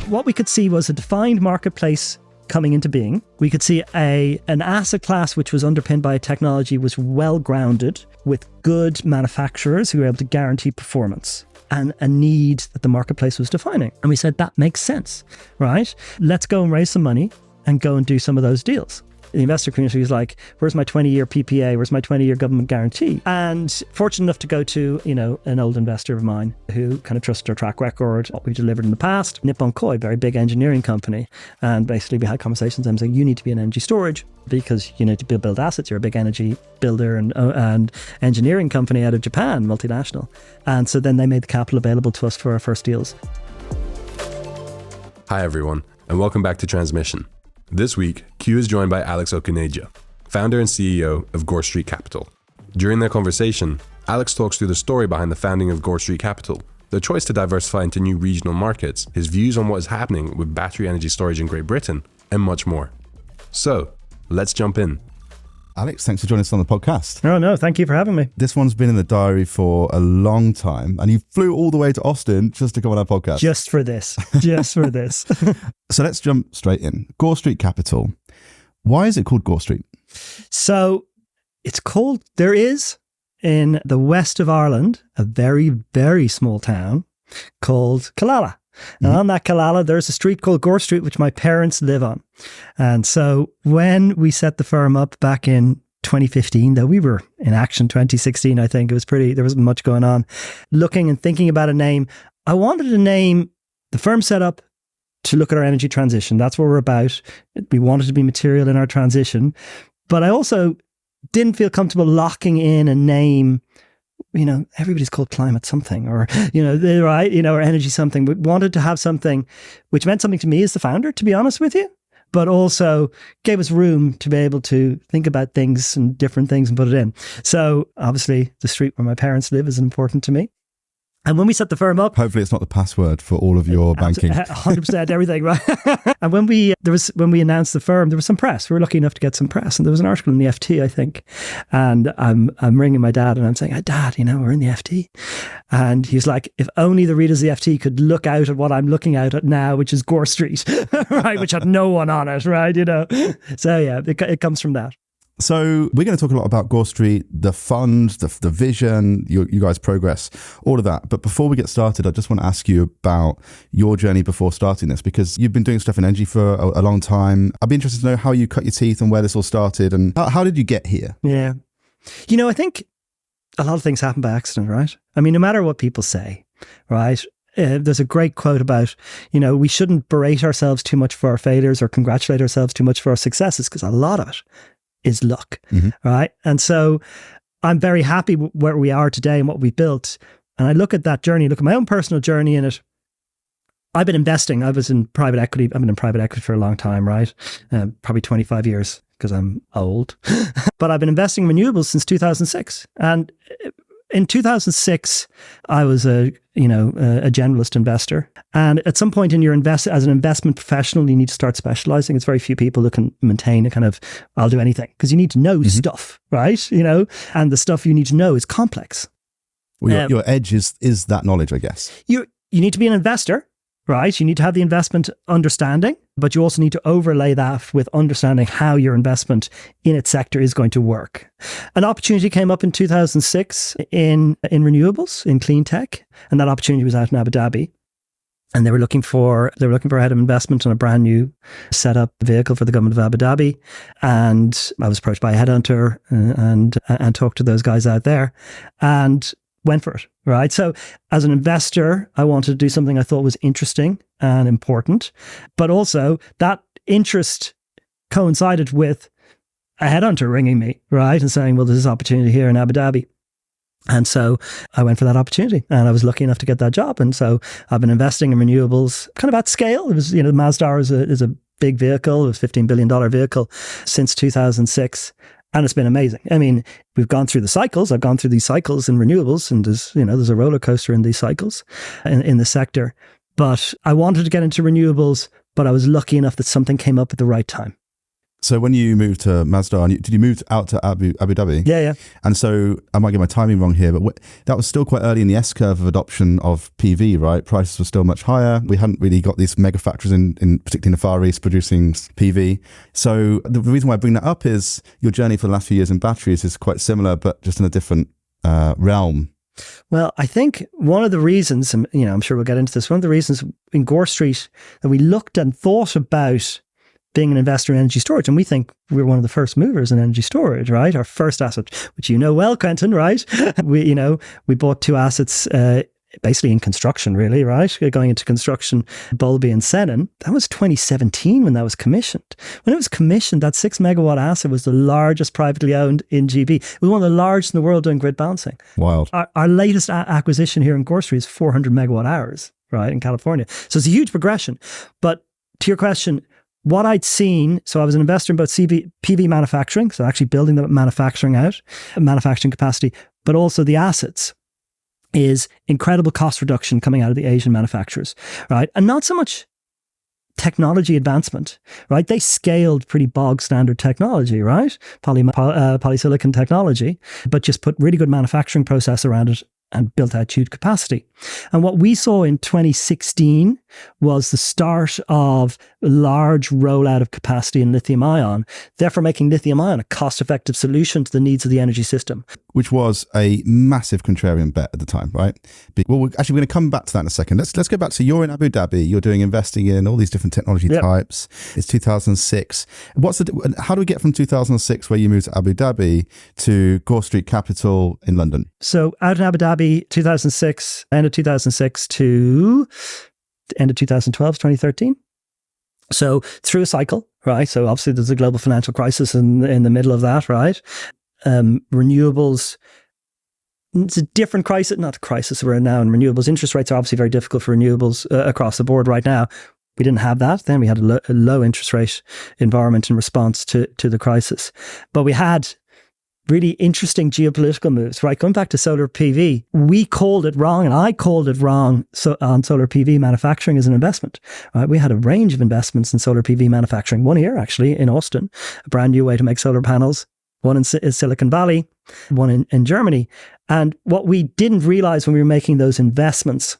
what we could see was a defined marketplace coming into being. We could see an asset class which was underpinned by a technology, was well grounded with good manufacturers who were able to guarantee performance, and a need that the marketplace was defining. And we said, that makes sense, right? Let's go and raise some money and go and do some of those deals. The investor community was like, where's my 20-year PPA? Where's my 20-year government guarantee? And fortunate enough to go to, an old investor of mine who kind of trusted our track record, what we've delivered in the past. Nippon Koi, very big engineering company. And basically we had conversations with them saying, you need to be in energy storage because you need to build assets. You're a big energy builder and engineering company out of Japan, multinational. And so then they made the capital available to us for our first deals. Hi everyone, and welcome back to Transmission. This week, Q is joined by Alex Okuneja, founder and CEO of Gore Street Capital. During their conversation, Alex talks through the story behind the founding of Gore Street Capital, the choice to diversify into new regional markets, his views on what is happening with battery energy storage in Great Britain, and much more. So, let's jump in. Alex, thanks for joining us on the podcast. Oh, no, thank you for having me. This one's been in the diary for a long time, and you flew all the way to Austin just to come on our podcast. Just for this. So let's jump straight in. Gore Street Capital. Why is it called Gore Street? So there is in the west of Ireland, a very, very small town called Killala. And on that Killala, there's a street called Gore Street, which my parents live on. And so when we set the firm up back in 2015, though we were in action 2016, I think there wasn't much going on. Looking and thinking about a name, I wanted a name, the firm set up to look at our energy transition. That's what we're about. We wanted to be material in our transition. But I also didn't feel comfortable locking in a name. Everybody's called climate something or energy something. We wanted to have something which meant something to me as the founder, to be honest with you, but also gave us room to be able to think about things and different things and put it in. So obviously the street where my parents live is important to me. And when we set the firm up, hopefully it's not the password for all of your banking. 100% everything, right? And when we announced the firm, there was some press. We were lucky enough to get some press, and there was an article in the FT, I think. And I'm ringing my dad, and I'm saying, "Dad, we're in the FT." And he's like, "If only the readers of the FT could look out at what I'm looking out at now, which is Gore Street, right? Which had no one on it, right? So yeah, it comes from that." So we're going to talk a lot about Gore Street, the fund, the vision, you guys' progress, all of that. But before we get started, I just want to ask you about your journey before starting this, because you've been doing stuff in energy for a long time. I'd be interested to know how you cut your teeth and where this all started, and how did you get here? Yeah. I think a lot of things happen by accident, right? I mean, no matter what people say, right? There's a great quote about, we shouldn't berate ourselves too much for our failures or congratulate ourselves too much for our successes, because a lot of it is luck, right? And so I'm very happy where we are today and what we built. And I look at that journey, look at my own personal journey in it. I've been investing. I was in private equity. I've been in private equity for a long time, right? Probably 25 years because I'm old. But I've been investing in renewables since 2006. And in 2006, I was a generalist investor. And at some point in your as an investment professional, you need to start specializing. It's very few people who can maintain a kind of, I'll do anything, because you need to know stuff, right? And the stuff you need to know is complex. Well, your edge is that knowledge, I guess. You need to be an investor, right? You need to have the investment understanding, but you also need to overlay that with understanding how your investment in its sector is going to work. An opportunity came up in 2006 in renewables, in clean tech, and that opportunity was out in Abu Dhabi. And they were looking for a head of investment on a brand new setup vehicle for the government of Abu Dhabi. And I was approached by a headhunter and talked to those guys out there and went for it, right? So as an investor, I wanted to do something I thought was interesting and important, but also that interest coincided with a headhunter ringing me, right? And saying, well, there's this opportunity here in Abu Dhabi. And so I went for that opportunity and I was lucky enough to get that job. And so I've been investing in renewables kind of at scale. It was, Masdar is a big vehicle. It was a $15 billion vehicle since 2006. And it's been amazing. I mean, we've gone through the cycles. I've gone through these cycles in renewables, and there's a roller coaster in these cycles in the sector. But I wanted to get into renewables, but I was lucky enough that something came up at the right time. So when you moved to Mazda, did you move out to Abu Dhabi? Yeah. And so I might get my timing wrong here, but that was still quite early in the S-curve of adoption of PV, right? Prices were still much higher. We hadn't really got these mega factories in particularly in the Far East producing PV. So the reason why I bring that up is your journey for the last few years in batteries is quite similar, but just in a different realm. Well, I think one of the reasons, and I'm sure we'll get into this, one of the reasons in Gore Street that we looked and thought about being an investor in energy storage, and we think we're one of the first movers in energy storage, right? Our first asset, which you know well, Quentin, right? We bought 2 assets basically in construction, really, right? Going into construction, Bulby and Senan. That was 2017 when that was commissioned. When it was commissioned, that 6 megawatt asset was the largest privately owned in GB. It was one of the largest in the world doing grid balancing. Wild. Our latest acquisition here in Gore Street is 400 megawatt hours, right, in California. So it's a huge progression. But to your question, what I'd seen, so I was an investor in both PV manufacturing, so actually building the manufacturing capacity, but also the assets, is incredible cost reduction coming out of the Asian manufacturers, right? And not so much technology advancement, right? They scaled pretty bog standard technology, right? Polysilicon technology, but just put really good manufacturing process around it and built out huge capacity. And what we saw in 2016 was the start of a large rollout of capacity in lithium ion, therefore making lithium ion a cost-effective solution to the needs of the energy system. Which was a massive contrarian bet at the time, right? Well, we're going to come back to that in a second. Let's go back to, you're in Abu Dhabi, you're doing investing in all these different technology types. It's 2006. How do we get from 2006, where you moved to Abu Dhabi, to Gore Street Capital in London? So out in Abu Dhabi, 2006, end of 2006 to end of 2012, 2013. So through a cycle, right? So obviously there's a global financial crisis in the middle of that, right? Renewables, it's a different crisis, not a crisis we're in now in renewables. Interest rates are obviously very difficult for renewables across the board right now. We didn't have that. Then we had a low interest rate environment in response to the crisis. But we had really interesting geopolitical moves, right? Going back to solar PV, we called it wrong, and I called it wrong on solar PV manufacturing as an investment, right? We had a range of investments in solar PV manufacturing. One here, actually, in Austin, a brand new way to make solar panels. One in Silicon Valley, one in Germany. And what we didn't realize when we were making those investments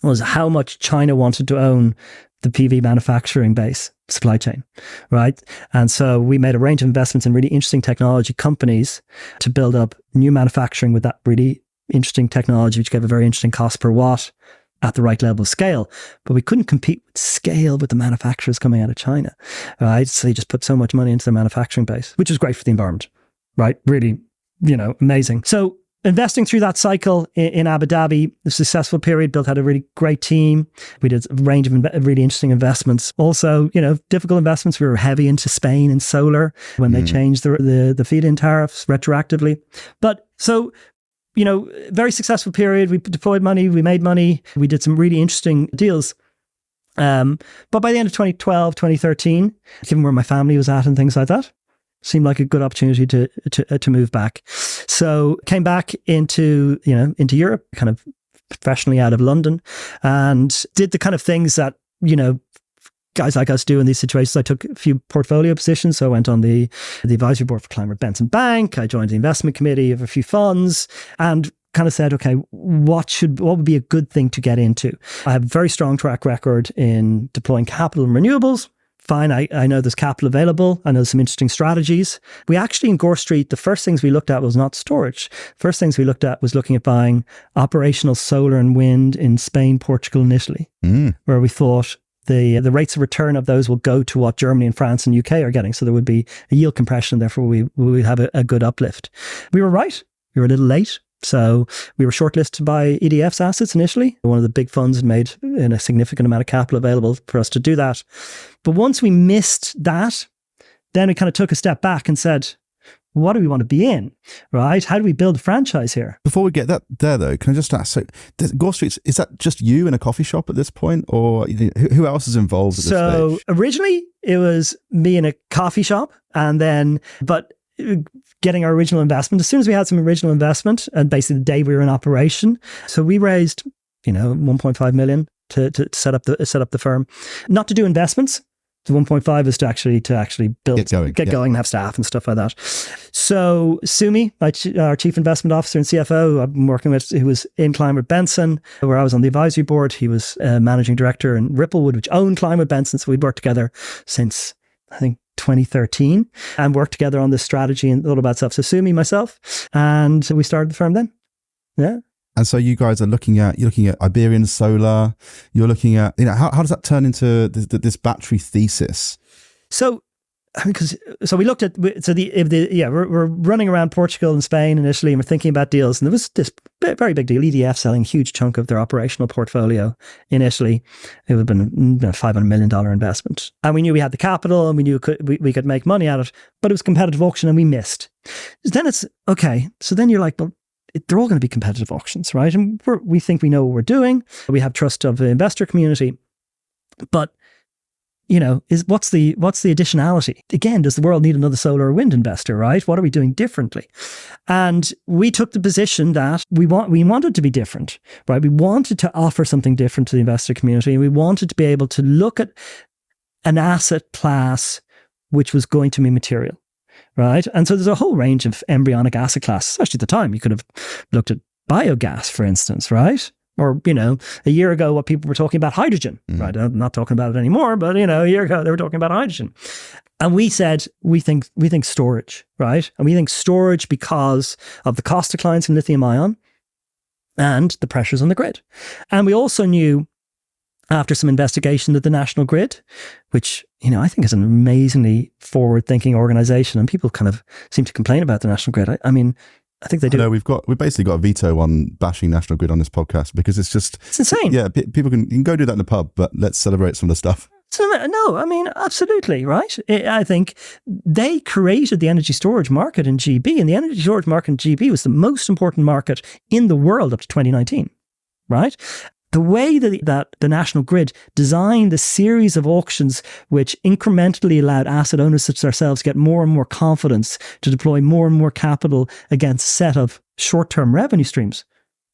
was how much China wanted to own the PV manufacturing base supply chain, right? And so we made a range of investments in really interesting technology companies to build up new manufacturing with that really interesting technology, which gave a very interesting cost per watt at the right level of scale. But we couldn't compete with scale with the manufacturers coming out of China, right? So they just put so much money into their manufacturing base, which is great for the environment, right? Really, amazing. So investing through that cycle in Abu Dhabi, a successful period, built out a really great team. We did a range of really interesting investments. Also, difficult investments. We were heavy into Spain and solar when they changed the feed-in tariffs retroactively. But so, very successful period. We deployed money, we made money, we did some really interesting deals. But by the end of 2012, 2013, given where my family was at and things like that, seemed like a good opportunity to move back. So came back into Europe, kind of professionally out of London, and did the kind of things that, guys like us do in these situations. I took a few portfolio positions. So I went on the advisory board for Climate Benson Bank. I joined the investment committee of a few funds and kind of said, okay, what would be a good thing to get into? I have a very strong track record in deploying capital in renewables. Fine, I know there's capital available. I know some interesting strategies. We actually, in Gore Street, the first things we looked at was not storage. First things we looked at was looking at buying operational solar and wind in Spain, Portugal, and Italy, where we thought the rates of return of those will go to what Germany and France and UK are getting. So there would be a yield compression, therefore we would have a good uplift. We were right. We were a little late. So we were shortlisted by EDF's assets initially. One of the big funds had made a significant amount of capital available for us to do that. But once we missed that, then we kind of took a step back and said, what do we want to be in, right? How do we build a franchise here? Before we get there though, can I just ask, so Gore Street, is that just you in a coffee shop at this point, or who else is involved at this stage? So originally it was me in a coffee shop, and then, but getting our original investment, as soon as we had some original investment, and basically the day we were in operation, so we raised, 1.5 million to set up the firm, not to do investments, The 1.5 is to actually build, get going and have staff and stuff like that. So Sumi, our chief investment officer and CFO, I've been working with, who was in Climate Benson, where I was on the advisory board. He was managing director in Ripplewood, which owned Climate Benson. So we'd worked together since, I think, 2013 and worked together on this strategy and all about stuff. So Sumi, myself, and we started the firm then. Yeah. And so you guys are looking at Iberian Solar. You're looking at, how does that turn into this battery thesis? So we looked at, we're running around Portugal and Spain and Italy, and we're thinking about deals. And there was this very big deal, EDF selling a huge chunk of their operational portfolio in Italy. It would have been a $500 million investment. And we knew we had the capital and we knew we could make money at it, but it was a competitive auction and we missed. Then it's, okay, so then you're like, well, they're all going to be competitive auctions, right? And we think we know what we're doing. We have trust of the investor community. But, what's the additionality? Again, does the world need another solar or wind investor, right? What are we doing differently? And we took the position that we wanted to be different, right? We wanted to offer something different to the investor community. And we wanted to be able to look at an asset class which was going to be material. Right. And so there's a whole range of embryonic asset classes. Especially at the time, you could have looked at biogas, for instance, right? Or, a year ago, what people were talking about hydrogen, right? I'm not talking about it anymore, but, a year ago, they were talking about hydrogen. And we said, we think storage, right? And we think storage because of the cost declines in lithium ion and the pressures on the grid. And we also knew, after some investigation, that the National Grid, which, I think is an amazingly forward-thinking organization, and people kind of seem to complain about the National Grid. I think they do. No, we've basically got a veto on bashing National Grid on this podcast because it's insane. Yeah, people you can go do that in the pub, but let's celebrate some of the stuff. So, no, absolutely, right? I think they created the energy storage market in GB, and the energy storage market in GB was the most important market in the world up to 2019, right? The way that the National Grid designed a series of auctions which incrementally allowed asset owners such as ourselves to get more and more confidence to deploy more and more capital against a set of short-term revenue streams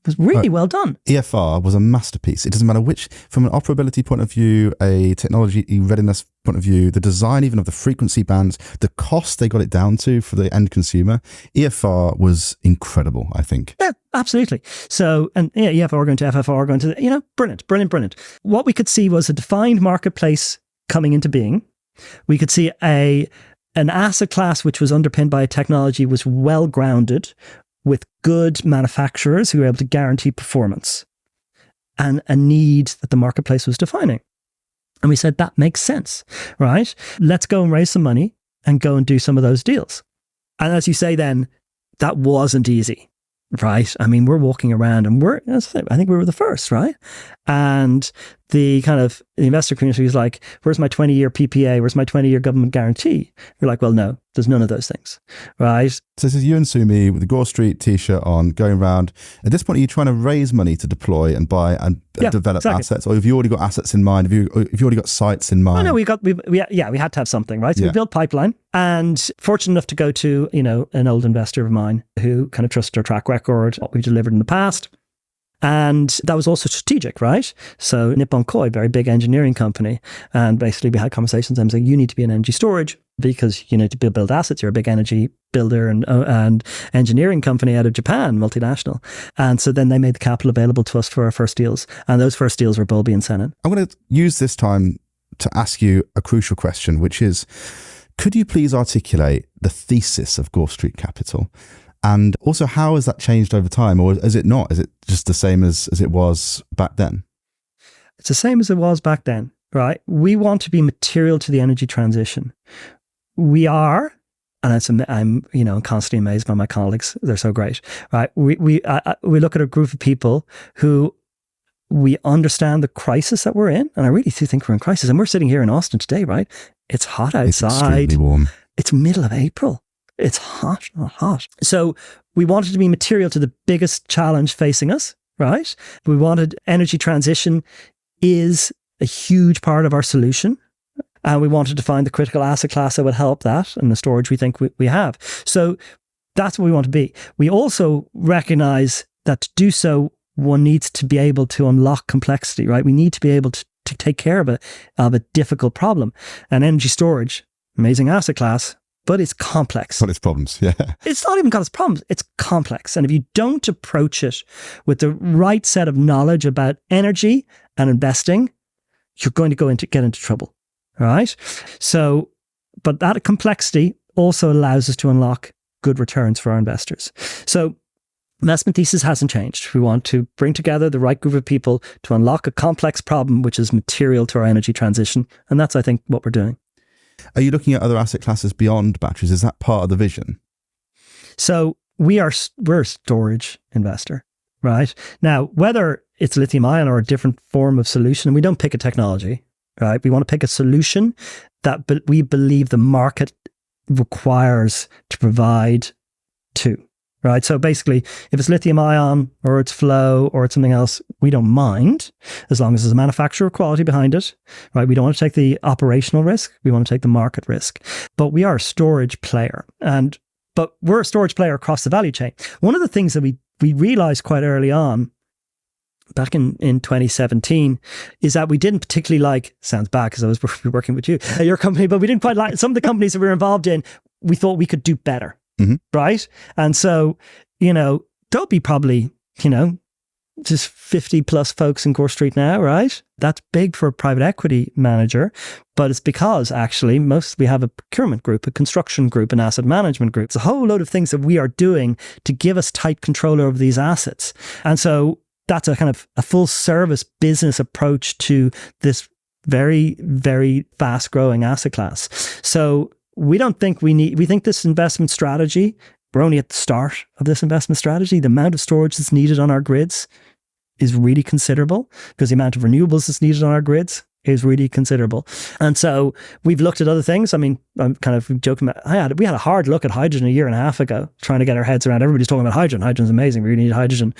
was really well done. EFR was a masterpiece. It doesn't matter which, from an operability point of view, a technology readiness point of view, the design even of the frequency bands, the cost they got it down to for the end consumer. EFR was incredible, I think. Yeah, absolutely. So, and EFR going to FFR going to, brilliant. What we could see was a defined marketplace coming into being. We could see an asset class which was underpinned by a technology was well grounded, with good manufacturers who were able to guarantee performance, and a need that the marketplace was defining. And we said, that makes sense, right? Let's go and raise some money and go and do some of those deals. And as you say then, that wasn't easy, right? We're walking around and I think we were the first, right? And the investor community was like, where's my 20-year PPA? Where's my 20-year government guarantee? We're like, well, no, there's none of those things, right? So this is you and Sumi with the Gore Street t-shirt on, going around. At this point, are you trying to raise money to deploy and buy and develop assets? Or have you already got assets in mind? Have you already got sites in mind? Oh, no, we had to have something, right? So we built pipeline, and fortunate enough to go to, an old investor of mine who kind of trusted our track record, what we've delivered in the past. And that was also strategic, right? So Nippon Koi, very big engineering company. And basically we had conversations and saying, you need to be in energy storage because you need to build assets. You're a big energy builder and engineering company out of Japan, multinational. And so then they made the capital available to us for our first deals. And those first deals were Bulby and Senon. I'm going to use this time to ask you a crucial question, which is, could you please articulate the thesis of Gore Street Capital? And also, how has that changed over time? Or is it not? Is it just the same as it was back then? It's the same as it was back then, right? We want to be material to the energy transition. We are, and I'm constantly amazed by my colleagues. They're so great, right? We look at a group of people who we understand the crisis that we're in. And I really do think we're in crisis. And we're sitting here in Austin today, right? It's hot outside. It's extremely warm. It's middle of April. It's hot, not hot. So we wanted to be material to the biggest challenge facing us, right? We wanted energy transition is a huge part of our solution. And we wanted to find the critical asset class that would help that, and the storage we think we have. So that's what we want to be. We also recognize that to do so, one needs to be able to unlock complexity, right? We need to be able to take care of a difficult problem. And energy storage, amazing asset class, but it's complex. Got its problems, yeah. It's not even got its problems. It's complex. And if you don't approach it with the right set of knowledge about energy and investing, you're going to get into trouble. All right. So, but that complexity also allows us to unlock good returns for our investors. So investment thesis hasn't changed. We want to bring together the right group of people to unlock a complex problem, which is material to our energy transition. And that's, I think, what we're doing. Are you looking at other asset classes beyond batteries? Is that part of the vision? So we're a storage investor, right? Now, whether it's lithium ion or a different form of solution, we don't pick a technology, right? We want to pick a solution that we believe the market requires to provide to, right? So basically, if it's lithium ion or it's flow or it's something else, we don't mind as long as there's a manufacturer quality behind it, right? We don't want to take the operational risk. We want to take the market risk. But we are a storage player, but we're a storage player across the value chain. One of the things that we realized quite early on, back in 2017, is that we didn't particularly like, sounds bad because I was working with you, your company, but we didn't quite like some of the companies that we were involved in. We thought we could do better, right? And so, there'll be probably, just 50 plus folks in Gore Street now, right? That's big for a private equity manager, but it's because actually we have a procurement group, a construction group, an asset management group. It's a whole load of things that we are doing to give us tight control over these assets. And so that's a kind of a full service business approach to this very, very fast growing asset class. So we think this investment strategy, we're only at the start of this investment strategy. The amount of storage that's needed on our grids is really considerable because the amount of renewables that's needed on our grids is really considerable. And so we've looked at other things. I mean, I'm kind of joking about, we had a hard look at hydrogen a year and a half ago, trying to get our heads around. Everybody's talking about hydrogen. Hydrogen's amazing. We really need hydrogen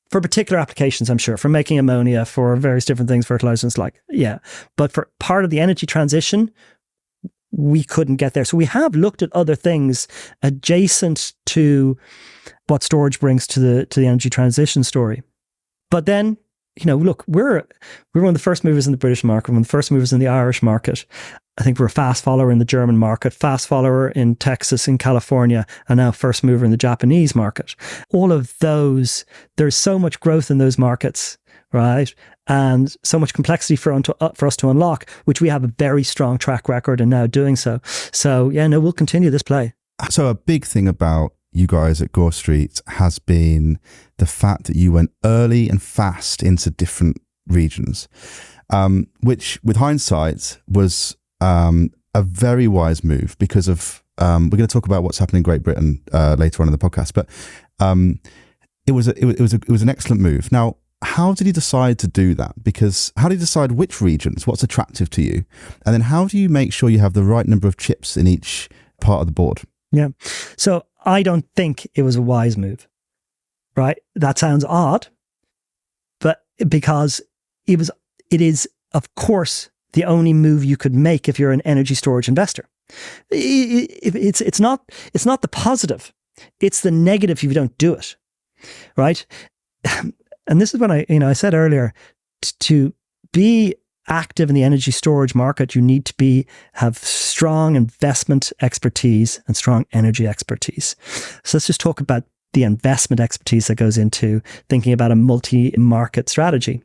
for particular applications, I'm sure, for making ammonia, for various different things, fertilizers, but for part of the energy transition, we couldn't get there. So we have looked at other things adjacent to what storage brings to the energy transition story. But then, look, we're one of the first movers in the British market, one of the first movers in the Irish market. I think we're a fast follower in the German market, fast follower in Texas, in California, and now first mover in the Japanese market. All of those, there's so much growth in those markets, right? And so much complexity for us to unlock, which we have a very strong track record in now doing so. So we'll continue this play. So a big thing about you guys at Gore Street has been the fact that you went early and fast into different regions, which with hindsight was a very wise move because of, we're going to talk about what's happening in Great Britain later on in the podcast, but it was an excellent move. Now, how did you decide to do that? Because how do you decide which regions, what's attractive to you? And then how do you make sure you have the right number of chips in each part of the board? Yeah. So I don't think it was a wise move, right? That sounds odd, but because it is, of course, the only move you could make if you're an energy storage investor. It's not the positive. It's the negative if you don't do it, right? And this is when I said earlier, to be active in the energy storage market, you need to have strong investment expertise and strong energy expertise. So let's just talk about the investment expertise that goes into thinking about a multi-market strategy.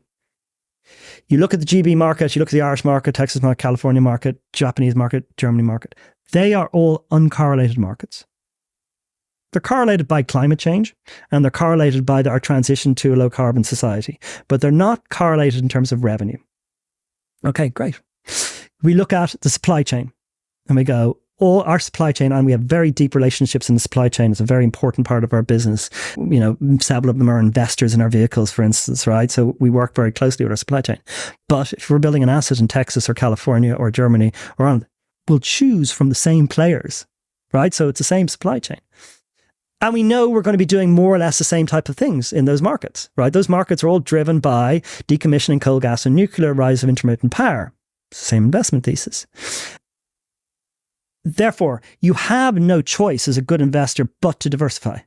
You look at the GB market, you look at the Irish market, Texas market, California market, Japanese market, Germany market. They are all uncorrelated markets. They're correlated by climate change and they're correlated by our transition to a low carbon society, but they're not correlated in terms of revenue. Okay, great. We look at the supply chain and we go, all our supply chain, and we have very deep relationships in the supply chain. It's a very important part of our business. Several of them are investors in our vehicles, for instance, right? So we work very closely with our supply chain. But if we're building an asset in Texas or California or Germany or Ireland, we'll choose from the same players, right? So it's the same supply chain. And we know we're going to be doing more or less the same type of things in those markets, right? Those markets are all driven by decommissioning coal, gas, and nuclear, rise of intermittent power. Same investment thesis. Therefore, you have no choice as a good investor but to diversify.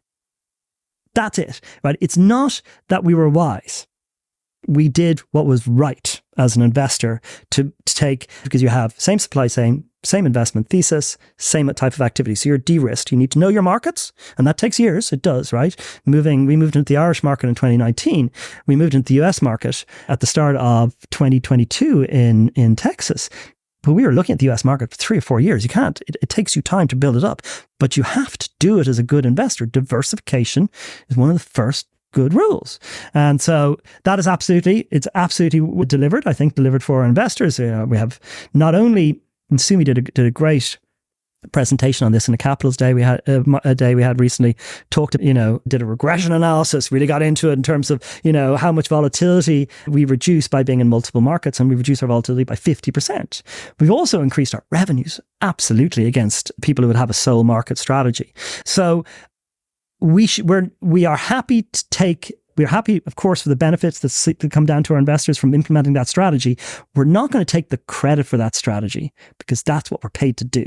That's it, right? It's not that we were wise. We did what was right as an investor to take, because you have same supply chain, same investment thesis, same type of activity. So you're de-risked. You need to know your markets, and that takes years. It does, right? We moved into the Irish market in 2019. We moved into the US market at the start of 2022 in Texas. But we were looking at the US market for 3 or 4 years. You can't. It takes you time to build it up, but you have to do it as a good investor. Diversification is one of the first good rules. And so that is absolutely delivered, I think, delivered for our investors. We have not only, and Sumi did a great presentation on this in the Capitals Day we had a day we had recently, did a regression analysis, really got into it in terms of, how much volatility we reduce by being in multiple markets, and we reduce our volatility by 50%. We've also increased our revenues absolutely against people who would have a sole market strategy. So we're happy, of course, for the benefits that come down to our investors from implementing that strategy. We're not going to take the credit for that strategy because that's what we're paid to do.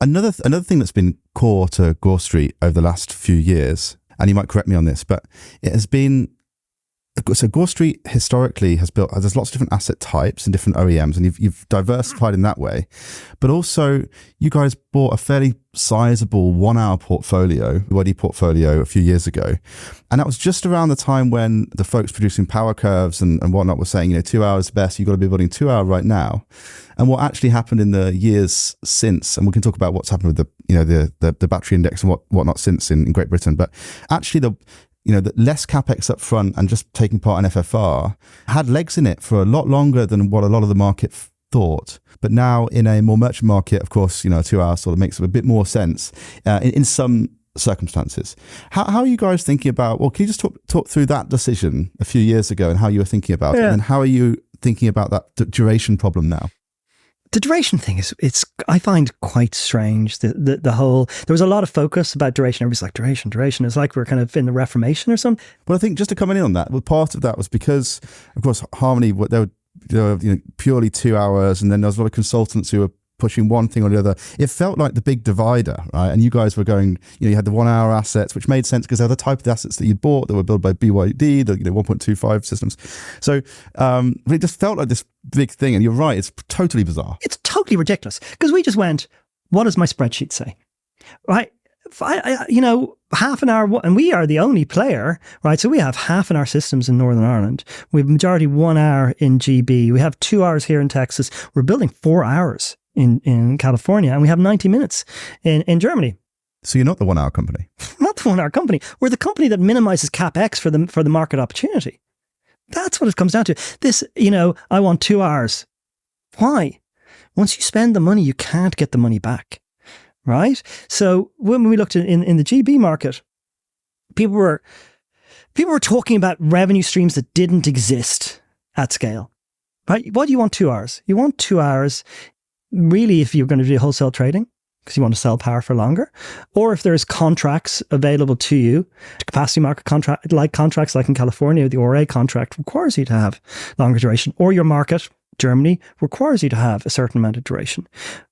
Another thing that's been core to Gore Street over the last few years, and you might correct me on this, but it has been, so Gore Street historically there's lots of different asset types and different OEMs, and you've diversified in that way. But also, you guys bought a fairly sizable 1 hour portfolio, WD portfolio, a few years ago. And that was just around the time when the folks producing power curves and whatnot were saying, 2 hours best, you've got to be building 2 hour right now. And what actually happened in the years since, and we can talk about what's happened with the battery index and whatnot since in Great Britain, but actually the less capex up front and just taking part in FFR had legs in it for a lot longer than what a lot of the market thought. But now in a more merchant market, of course, 2 hours sort of makes a bit more sense in some circumstances. How are you guys thinking about, can you just talk through that decision a few years ago and how you were thinking about it? And how are you thinking about that duration problem now? The duration thing is I find quite strange. The whole, there was a lot of focus about duration. Everybody's like, duration. It's like we're kind of in the Reformation or something. Well, I think just to come in on that, part of that was because, of course, Harmony, they were purely 2 hours, and then there was a lot of consultants who were pushing one thing or the other. It felt like the big divider, right? And you guys were going, you had the 1 hour assets, which made sense because they're the type of assets that you'd bought that were built by BYD, the 1.25 systems. So but it just felt like this big thing. And you're right, it's totally bizarre. It's totally ridiculous because we just went, what does my spreadsheet say? Right? Half an hour, and we are the only player, right? So we have half an hour systems in Northern Ireland. We have majority 1 hour in GB. We have 2 hours here in Texas. We're building 4 hours in California, and we have 90 minutes in Germany. So you're not the 1 hour company? Not the 1 hour company. We're the company that minimizes CapEx for the market opportunity. That's what it comes down to. This, I want 2 hours. Why? Once you spend the money, you can't get the money back. Right? So when we looked in the GB market, people were talking about revenue streams that didn't exist at scale. Right? What do you want 2 hours? You want 2 hours really if you're going to do wholesale trading because you want to sell power for longer, or if there's contracts available to you, capacity market contracts like in California, the ORA contract requires you to have longer duration, or your market, Germany, requires you to have a certain amount of duration.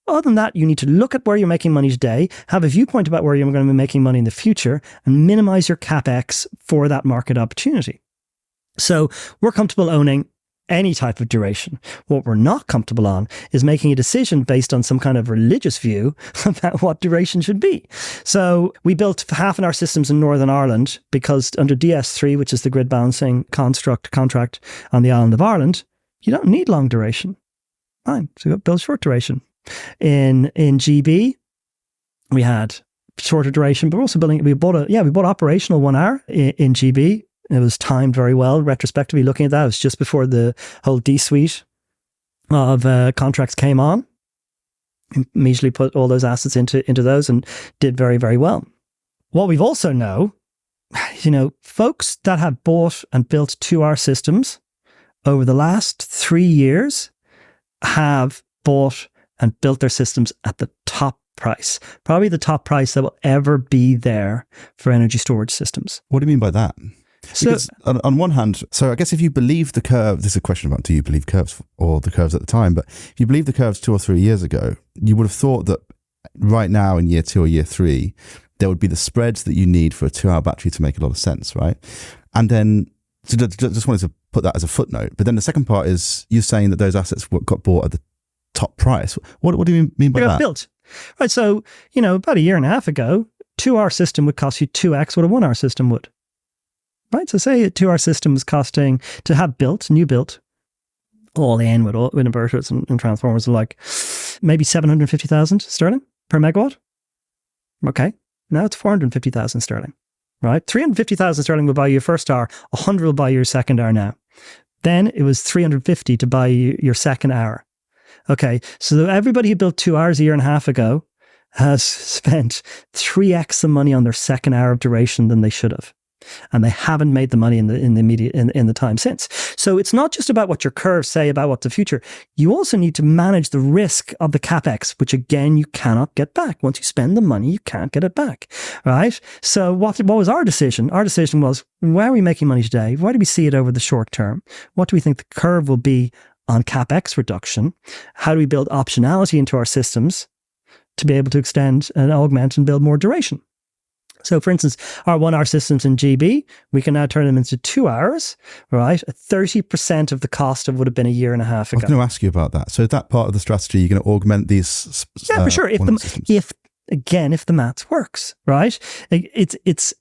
Other than that, you need to look at where you're making money today, have a viewpoint about where you're going to be making money in the future, and minimize your CapEx for that market opportunity. So we're comfortable owning any type of duration. What we're not comfortable on is making a decision based on some kind of religious view about what duration should be. So we built half an hour systems in Northern Ireland because under DS3, which is the grid balancing contract on the island of Ireland, you don't need long duration. Fine. So we build short duration. In GB, we had shorter duration, but we're also we bought operational 1 hour in GB. It was timed very well. Retrospectively looking at that, it was just before the whole D suite of contracts came on. Immediately put all those assets into those and did very, very well. What we've also know, folks that have bought and built 2 hour systems over the last 3 years have bought and built their systems at the top price, probably the top price that will ever be there for energy storage systems. What do you mean by that? Because on one hand, so I guess if you believe the curve, this is a question about do you believe curves or the curves at the time, but if you believe the curves 2 or 3 years ago, you would have thought that right now in year 2 or year 3, there would be the spreads that you need for a 2 hour battery to make a lot of sense, right? And then So just wanted to put that as a footnote. But then the second part is you're saying that those assets got bought at the top price. What do you mean by They got that? built. Right. So, about a year and a half ago, 2-hour system would cost you 2x what a 1-hour system would. Right. So say a 2-hour system was costing to have built, new built, all in with inverters and transformers like maybe 750,000 sterling per megawatt. Okay. Now it's 450,000 sterling. Right. 350,000 sterling will buy you your first hour. 100 will buy you your second hour now. Then it was 350 to buy you your second hour. Okay. So everybody who built 2 hours a year and a half ago has spent 3x the money on their second hour of duration than they should have. And they haven't made the money in the time since. So it's not just about what your curves say about what's the future. You also need to manage the risk of the capex, which again, you cannot get back. Once you spend the money, you can't get it back, right? So what was our decision? Our decision was, where are we making money today? Why do we see it over the short term? What do we think the curve will be on capex reduction? How do we build optionality into our systems to be able to extend and augment and build more duration? So, for instance, our 1-hour systems in GB, we can now turn them into 2 hours, right? 30% of the cost of would have been a year and a half ago. I was going to ask you about that. So, is that part of the strategy? You're going to augment these? Yeah, for sure. If the maths works, right? It's.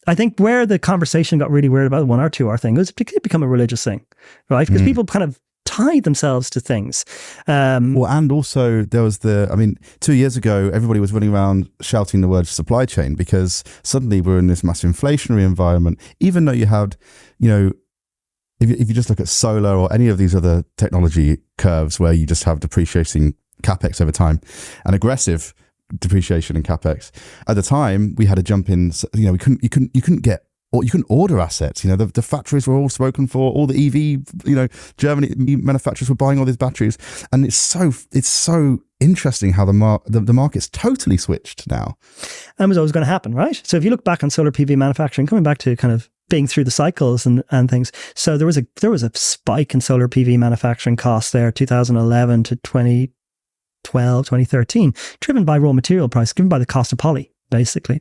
I think where the conversation got really weird about the 1 hour, 2 hour thing was it could become a religious thing, right? Because people kind of tie themselves to things. Well, and also there was 2 years ago, everybody was running around shouting the word supply chain because suddenly we're in this massive inflationary environment, even though you had, if you just look at solar or any of these other technology curves where you just have depreciating capex over time and aggressive depreciation in capex. At the time, we had a jump in, you couldn't get, or you couldn't order assets. The factories were all spoken for. All the EV, Germany manufacturers were buying all these batteries, and it's so interesting how the market's totally switched now. And it was always going to happen, right? So if you look back on solar PV manufacturing, coming back to kind of being through the cycles and things, so there was a spike in solar PV manufacturing costs there, 2011 to 2012, 2013, driven by raw material price, driven by the cost of poly. Basically,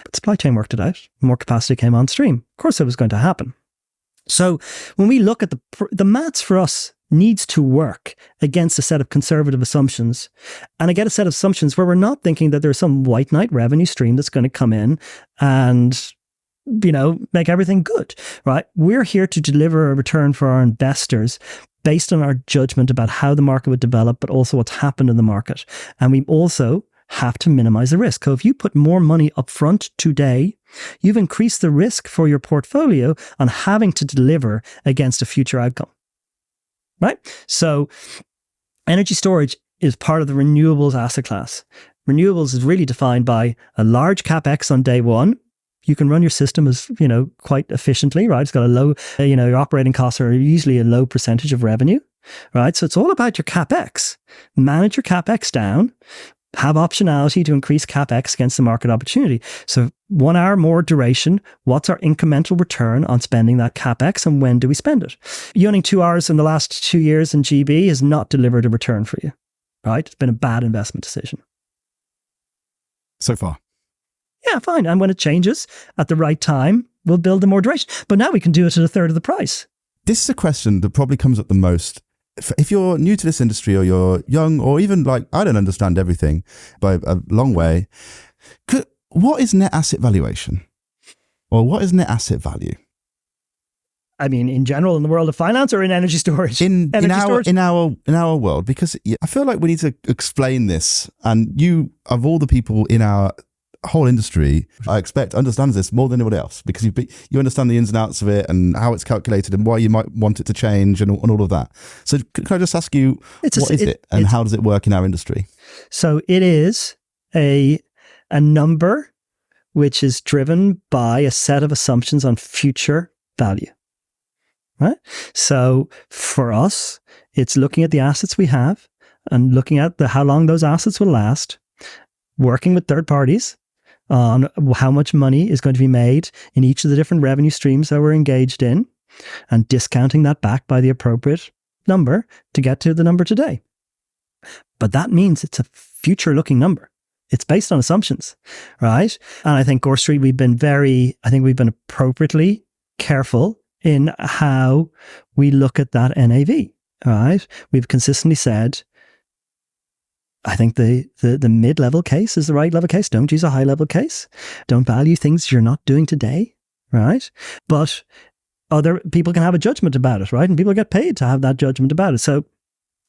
but supply chain worked it out. More capacity came on stream. Of course, it was going to happen. So when we look at the maths for us needs to work against a set of conservative assumptions, and again a set of assumptions where we're not thinking that there's some white knight revenue stream that's going to come in and make everything good. Right? We're here to deliver a return for our investors based on our judgment about how the market would develop, but also what's happened in the market, and we also have to minimize the risk. So if you put more money up front today, you've increased the risk for your portfolio on having to deliver against a future outcome, right? So energy storage is part of the renewables asset class. Renewables is really defined by a large capex on day one. You can run your system as, quite efficiently, right? It's got a low, your operating costs are usually a low percentage of revenue, right? So it's all about your capex. Manage your capex down. Have optionality to increase capex against the market opportunity. So 1 hour more duration, what's our incremental return on spending that capex and when do we spend it? You owning 2 hours in the last 2 years in GB has not delivered a return for you, right? It's been a bad investment decision. So far. Yeah, fine. And when it changes at the right time, we'll build the more duration. But now we can do it at a third of the price. This is a question that probably comes up the most. If you're new to this industry or you're young or even I don't understand everything by a long way, what is net asset valuation? Or what is net asset value? I mean, in general, in the world of finance or in energy storage? In our world, because I feel like we need to explain this. And you, of all the people in our whole industry, I expect understands this more than anybody else because you understand the ins and outs of it and how it's calculated and why you might want it to change and all of that. So can I just ask you, what is it and how does it work in our industry? So it is a number which is driven by a set of assumptions on future value, right? So for us, it's looking at the assets we have and looking at how long those assets will last, working with third parties on how much money is going to be made in each of the different revenue streams that we're engaged in and discounting that back by the appropriate number to get to the number today. But that means it's a future-looking number. It's based on assumptions, right? And I think Gore Street, we've been appropriately careful in how we look at that NAV, right? We've consistently said, I think the mid-level case is the right level case. Don't use a high-level case. Don't value things you're not doing today, right? But other people can have a judgment about it, right? And people get paid to have that judgment about it. So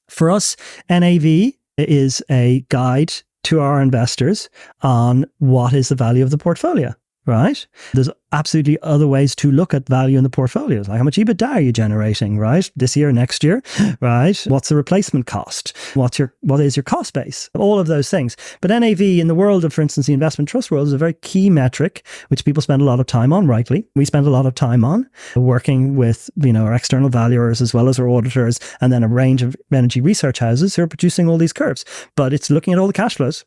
for us, NAV is a guide to our investors on what is the value of the portfolio, right? There's absolutely other ways to look at value in the portfolios, like how much EBITDA are you generating, right? This year, next year, right? What's the replacement cost? What is your cost base? All of those things. But NAV in the world of, for instance, the investment trust world is a very key metric, which people spend a lot of time on, rightly. We spend a lot of time on working with, our external valuers as well as our auditors, and then a range of energy research houses who are producing all these curves. But it's looking at all the cash flows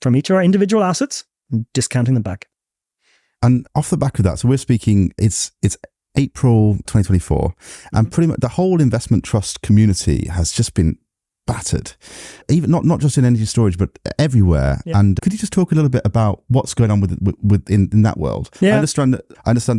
from each of our individual assets and discounting them back. And off the back of that, so we're speaking, it's April 2024, and pretty much the whole investment trust community has just been battered, even not just in energy storage, but everywhere. Yeah. And could you just talk a little bit about what's going on in that world? Yeah. I understand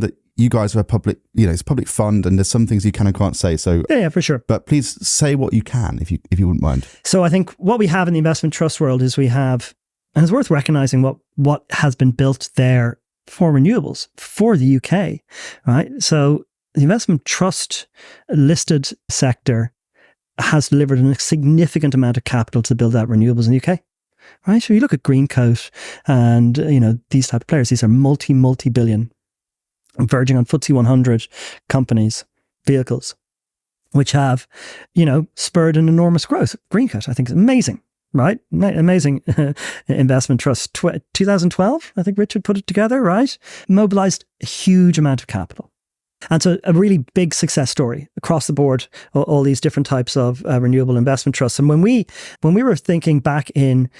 that you guys are a public, it's a public fund, and there's some things you can and can't say. So yeah, for sure. But please say what you can, if you wouldn't mind. So I think what we have in the investment trust world is we have, and it's worth recognizing what has been built there for renewables for the UK, right? So the investment trust listed sector has delivered a significant amount of capital to build out renewables in the UK, right? So you look at Greencoat and, these type of players, these are multi-billion, verging on FTSE 100 companies, vehicles, which have, spurred an enormous growth. Greencoat, I think, is amazing. Right? Amazing investment trust. 2012, I think Richard put it together, right? Mobilized a huge amount of capital. And so a really big success story across the board, all these different types of renewable investment trusts. And when we were thinking back in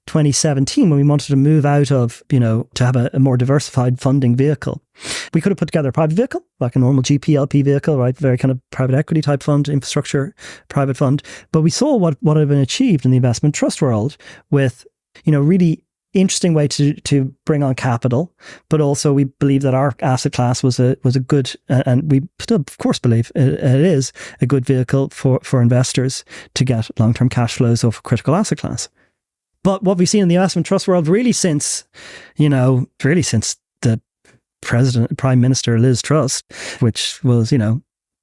2017, when we wanted to move out of, to have a more diversified funding vehicle, we could have put together a private vehicle, like a normal GP/LP vehicle, right? Very kind of private equity type fund, infrastructure, private fund. But we saw what had been achieved in the investment trust world with, really interesting way to bring on capital, but also we believe that our asset class was a good, and we still of course believe it is a good vehicle for investors to get long-term cash flows of a critical asset class. But what we've seen in the investment trust world really since the Prime Minister Liz Truss, which was,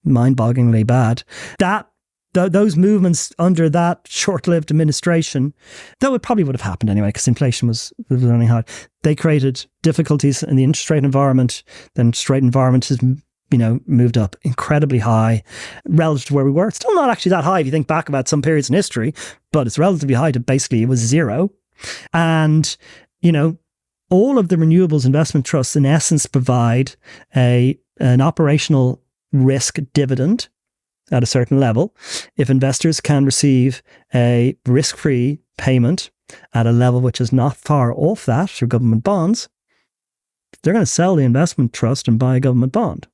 mind-bogglingly bad, those movements under that short-lived administration, though it probably would have happened anyway because inflation was running high, they created difficulties in the interest rate environment. The interest rate environment has, moved up incredibly high relative to where we were. It's still not actually that high if you think back about some periods in history, but it's relatively high to basically it was zero. And, all of the renewables investment trusts in essence provide an operational risk dividend at a certain level. If investors can receive a risk-free payment at a level which is not far off that through government bonds, they're going to sell the investment trust and buy a government bond.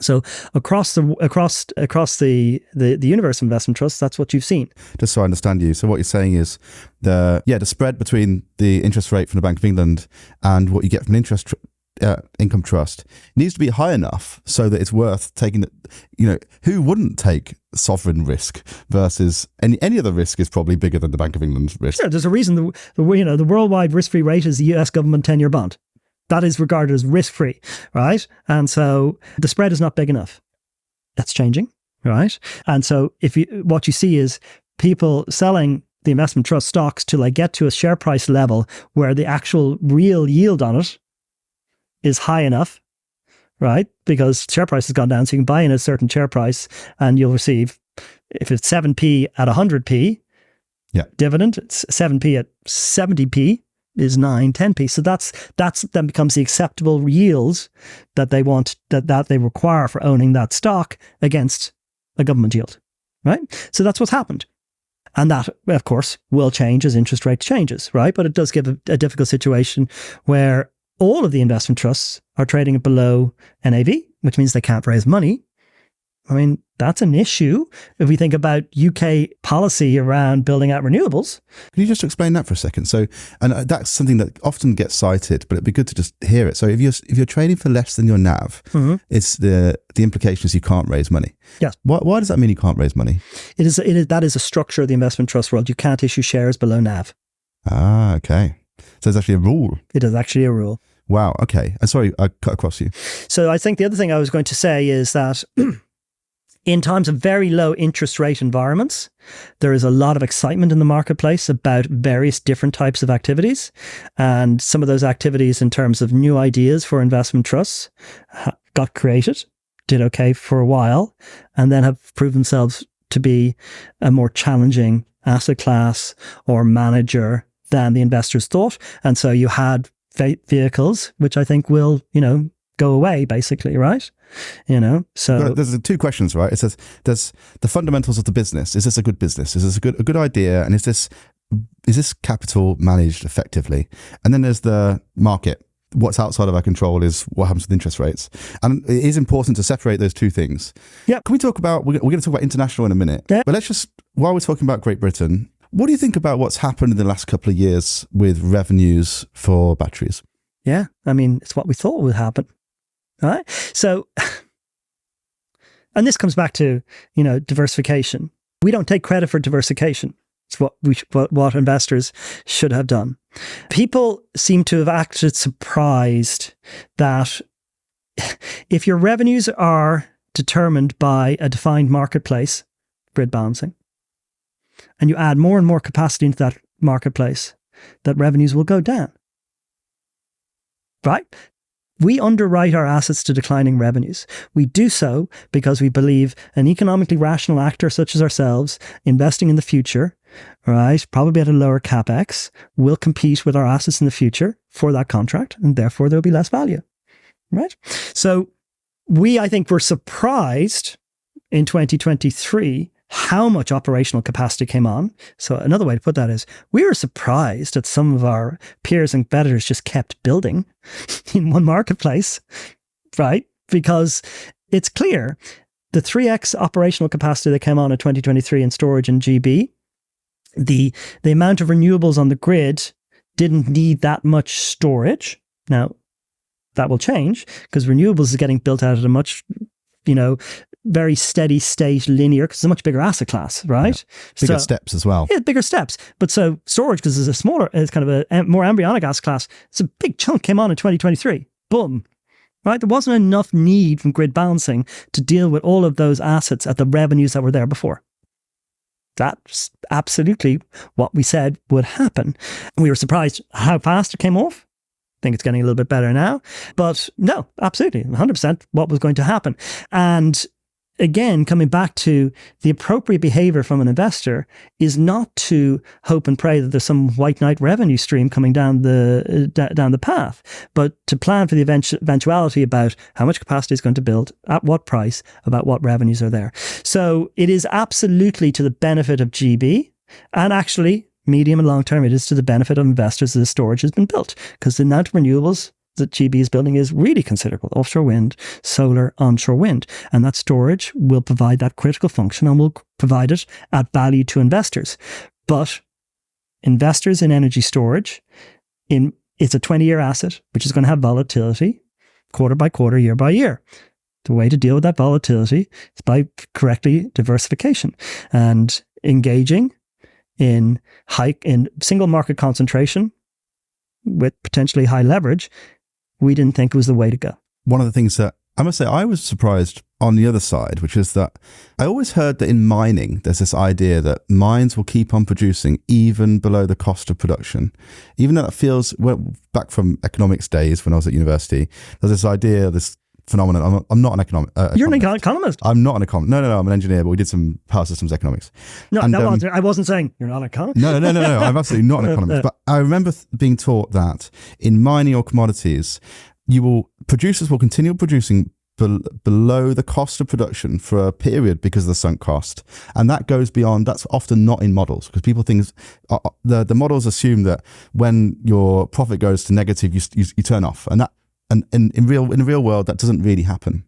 So across the universe of investment trusts, that's what you've seen. Just so I understand you. So what you're saying is the spread between the interest rate from the Bank of England and what you get from an interest income trust needs to be high enough so that it's worth taking. Who wouldn't take sovereign risk versus any other risk is probably bigger than the Bank of England's risk. Sure, there's a reason the worldwide risk-free rate is the US government 10-year bond. That is regarded as risk-free, right? And so the spread is not big enough. That's changing, right? And so what you see is people selling the investment trust stocks to get to a share price level where the actual real yield on it is high enough, right? Because share price has gone down, so you can buy in a certain share price and you'll receive, if it's 7p at 100p dividend, it's 7p at 70p is 10p. So that's then becomes the acceptable yields that they want, that they require for owning that stock against a government yield, right? So that's what's happened. And that, of course, will change as interest rate changes, right? But it does give a difficult situation where all of the investment trusts are trading at below NAV, which means they can't raise money. I mean, that's an issue if we think about UK policy around building out renewables. Can you just explain that for a second? So, and that's something that often gets cited, but it'd be good to just hear it. So if you're trading for less than your NAV, it's the implication is you can't raise money. Yes. Why does that mean you can't raise money? That is a structure of the investment trust world. You can't issue shares below NAV. Ah, okay. So it's actually a rule. It is actually a rule. Wow. Okay. Sorry, I cut across you. So I think the other thing I was going to say is that in times of very low interest rate environments, there is a lot of excitement in the marketplace about various different types of activities. And some of those activities in terms of new ideas for investment trusts got created, did okay for a while, and then have proved themselves to be a more challenging asset class or manager than the investors thought. And so you had vehicles, which I think will, go away basically, right? So there's two questions, right? It says there's the fundamentals of the business. Is this a good business? Is this a good idea? And is this capital managed effectively? And then there's the market. What's outside of our control is what happens with interest rates. And it is important to separate those two things. Yeah. Can we talk about, we're going to talk about international in a minute, but let's just, while we're talking about Great Britain, what do you think about what's happened in the last couple of years with revenues for batteries? Yeah, I mean, it's what we thought would happen. All right. So, and this comes back to, diversification. We don't take credit for diversification. It's what investors should have done. People seem to have acted surprised that if your revenues are determined by a defined marketplace, grid balancing, and you add more and more capacity into that marketplace, that revenues will go down. Right? We underwrite our assets to declining revenues. We do so because we believe an economically rational actor such as ourselves, investing in the future, right, probably at a lower capex, will compete with our assets in the future for that contract, and therefore there will be less value. Right? So I think were surprised in 2023 how much operational capacity came on. So another way to put that is we were surprised that some of our peers and competitors just kept building in one marketplace, right? Because it's clear the 3x operational capacity that came on in 2023 in storage and GB, the amount of renewables on the grid didn't need that much storage. Now, that will change because renewables is getting built out at a much, very steady state linear, because it's a much bigger asset class, right? Yeah. Bigger steps as well. Yeah, bigger steps. But so storage, because it's kind of a more embryonic asset class, it's a big chunk came on in 2023. Boom. Right? There wasn't enough need from grid balancing to deal with all of those assets at the revenues that were there before. That's absolutely what we said would happen. And we were surprised how fast it came off. I think it's getting a little bit better now. But no, absolutely, 100% what was going to happen. And again, coming back to the appropriate behavior from an investor is not to hope and pray that there's some white knight revenue stream coming down the path, but to plan for the eventuality about how much capacity is going to build, at what price, about what revenues are there. So it is absolutely to the benefit of GB, and actually medium and long term, it is to the benefit of investors as the storage has been built, because the amount of renewables that GB is building is really considerable. Offshore wind, solar, onshore wind. And that storage will provide that critical function and will provide it at value to investors. But investors in energy storage, it's a 20-year asset, which is going to have volatility quarter by quarter, year by year. The way to deal with that volatility is by correctly diversification and engaging in single market concentration with potentially high leverage. We didn't think it was the way to go. One of the things that I must say I was surprised on the other side, which is that I always heard that in mining, there's this idea that mines will keep on producing even below the cost of production. Even though that feels, back from economics days when I was at university, there's this idea, this phenomenon. I'm not an economist. You're an economist. I'm not an economist. No, I'm an engineer, but we did some power systems economics. No, I wasn't saying you're not an economist. No. I'm absolutely not an economist. But I remember being taught that in mining or commodities, producers will continue producing below the cost of production for a period because of the sunk cost. And that goes beyond, that's often not in models, because people think, the models assume that when your profit goes to negative, you turn off. And in the real world, that doesn't really happen.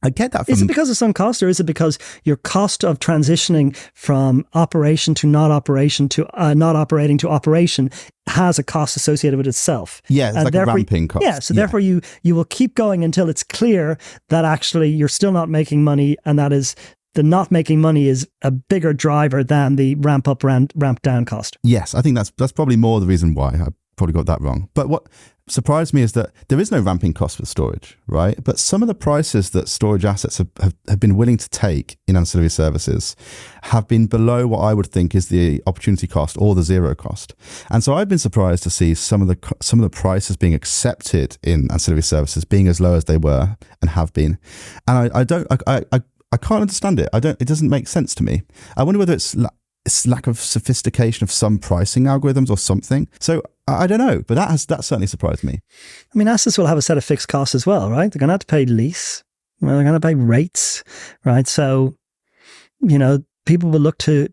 I get that. Is it because of some cost, or is it because your cost of transitioning from operation to not operation to not operating to operation has a cost associated with itself? Yeah, it's and like a ramping cost. Yeah, so therefore you will keep going until it's clear that actually you're still not making money, and that is the not making money is a bigger driver than the ramp up, ramp down cost. Yes, I think that's probably more the reason why. I probably got that wrong. But what surprised me is that there is no ramping cost with storage, right? But some of the prices that storage assets have been willing to take in ancillary services have been below what I would think is the opportunity cost or the zero cost. And so I've been surprised to see some of the prices being accepted in ancillary services being as low as they were and have been. And I can't understand it. It doesn't make sense to me. I wonder whether it's lack of sophistication of some pricing algorithms or something. So I don't know, but that certainly surprised me. I mean, assets will have a set of fixed costs as well, right? They're going to have to pay lease. They're going to pay rates, right? So, people will look to